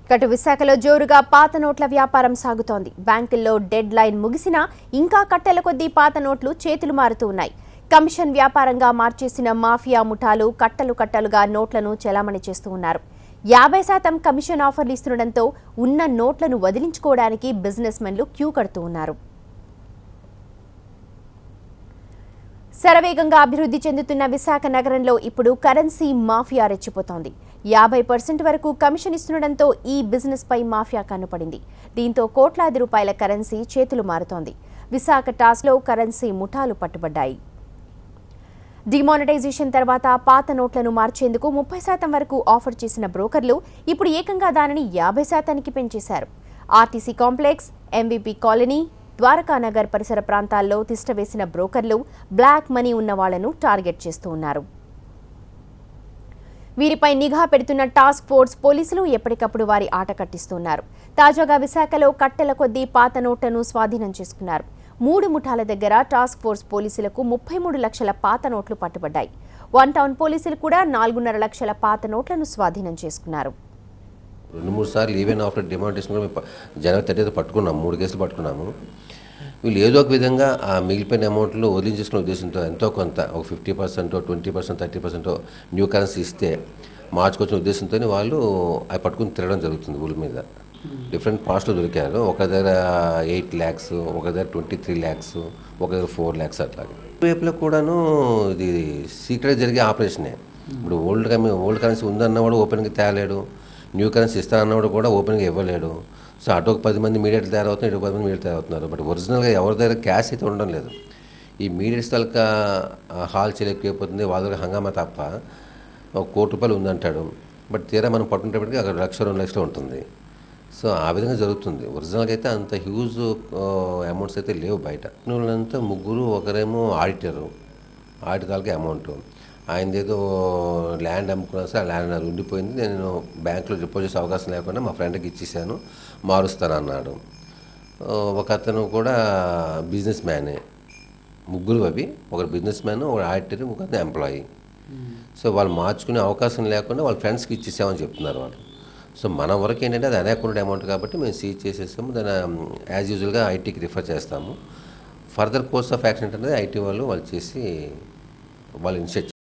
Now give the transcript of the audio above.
కటు విశాఖలో జోరుగా పాత నోట్ల వ్యాపారం సాగుతోంది. బ్యాంకుల్లో డెడ్ లైన్ ముగిసినా ఇంకా కట్టెల కొద్దీ పాత నోట్లు చేతులు మారుతూ ఉన్నాయి. కమిషన్ వ్యాపారంగా మార్చేసిన మాఫియా ముఠాలు కట్టలుగా నోట్లను చెలామణి చేస్తూ ఉన్నారు. 50% కమిషన్ ఆఫర్లు ఇస్తుండటంతో ఉన్న నోట్లను వదిలించుకోవడానికి బిజినెస్ మెన్లు క్యూ కడుతూ ఉన్నారు. శరవేగంగా అభివృద్ధి చెందుతున్న విశాఖ నగరంలో ఇప్పుడు కరెన్సీ మాఫియా రెచ్చిపోతోంది. 50% వరకు కమిషన్ ఇస్తుండటంతో ఈ బిజినెస్ పై మాఫియా కన్నుపడింది. దీంతో కోట్లాది రూపాయల కరెన్సీ చేతులు మారుతోంది. విశాఖ టాస్లో కరెన్సీ ముఠాలు పట్టుబడ్డాయి. డిమానిటైజేషన్ తర్వాత పాత నోట్లను మార్చేందుకు 30% వరకు ఆఫర్ చేసిన బ్రోకర్లు ఇప్పుడు ఏకంగా దానిని 50%కి పెంచేశారు. RTC complex, MVP colony, Dwarakanagar పరిసర ప్రాంతాల్లో తిష్టవేసిన బ్రోకర్లు బ్లాక్ మనీ ఉన్న వాళ్లను టార్గెట్ చేస్తూ ఉన్నారు. వీరిపై నిఘా పెడుతున్న టాస్క్ ఫోర్స్ పోలీసులు ఎప్పటికప్పుడు వారి ఆట కట్టిస్తున్నారు. తాజాగా విశాఖలో కట్టెల కొద్దీ పాత నోట్లను స్వాధీనం చేసుకున్నారు. 3 ముఠాల దగ్గర టాస్క్ ఫోర్స్ పోలీసులకు 33 లక్షల పాత నోట్లు పట్టుబడ్డాయి. వన్ టౌన్ పోలీసులు కూడా 4.5 లక్షల పాత నోట్లను స్వాధీనం చేసుకున్నారు. 2-3 సార్లు ఈవెన్ ఆఫ్టర్ డిమానిటైజేషన్ కూడా జనవరి 30 పట్టుకున్నాము. 3 కేసులు పట్టుకున్నాము. వీళ్ళు ఏదో ఒక విధంగా ఆ మిగిలిపోయిన అమౌంట్లు వదిలించేసుకునే ఉద్దేశంతో ఎంతో కొంత ఒక 50%, 20%, 30% న్యూ కరెన్సీ ఇస్తే మార్చుకొచ్చిన ఉద్దేశంతో వాళ్ళు అవి పట్టుకుని తిరగడం జరుగుతుంది. ఊళ్ళ మీద డిఫరెంట్ పాస్ట్లో దొరికారు. ఒక దగ్గర 8 lakhs, ఒక దగ్గర 23 lakhs, ఒక దగ్గర 4 lakhs అట్లాగే. వైపులో కూడాను ఇది సీక్రెట్ జరిగే ఆపరేషనే. ఇప్పుడు ఓల్డ్ కరెన్సీ ఉందన్నవాడు ఓపెన్గా తేలేడు, న్యూ కరెన్సీ ఇస్తానన్నవాడు కూడా ఓపెన్గా ఇవ్వలేడు. సో అటు ఒక 10 మంది మీడియాలు తయారవుతున్నారు, ఇటు 10 మంది మీడియాలు తయారవుతున్నారు. బట్ ఒరిజినల్గా ఎవరి దగ్గర క్యాష్ అయితే ఉండడం లేదు. ఈ మీడియాస్ తలక హాల్ చేయలేకపోతుంది, వాళ్ళ దగ్గర హంగామా తప్ప. ఒక ₹1,00,00,000 ఉందంటాడు, బట్ తీరా మనం పట్టుకునేటప్పటికి అక్కడ 1,00,000-2 లక్షలు ఉంటుంది. సో ఆ విధంగా జరుగుతుంది. ఒరిజినల్గా అయితే అంత హ్యూజ్ అమౌంట్స్ అయితే లేవు బయట. వాళ్ళంతా ముగ్గురు, ఒకరేమో ఆడిటర్ తాలూకా అమౌంట్ ఆయనదేదో ల్యాండ్ అమ్ముకున్నా సార్, ఆ ల్యాండ్ అది ఉండిపోయింది, నేను బ్యాంకులో డిపాజిట్ చేసే అవకాశం లేకుండా మా ఫ్రెండ్కి ఇచ్చేసాను, మారుస్తాను అన్నాడు. ఒక అతను కూడా బిజినెస్ మ్యానే. ముగ్గురు అవి, ఒకరు బిజినెస్ మ్యాన్, ఒక ఆడిటర్, ఒక ఎంప్లాయీ. సో వాళ్ళు మార్చుకునే అవకాశం లేకుండా వాళ్ళ ఫ్రెండ్స్కి ఇచ్చేసామని చెప్తున్నారు వాళ్ళు. సో మన వరకు ఏంటంటే అది అన్అకౌంటెడ్ అమౌంట్ కాబట్టి మేము సీజ్ చేసేసాము. దాన్ని యాజ్ యూజువల్గా ఐటీకి రిఫర్ చేస్తాము. ఫర్దర్ కోర్స్ ఆఫ్ యాక్షన్ అనేది ఐటీ వాళ్ళు చేసి వాళ్ళు ఇనిషియేట్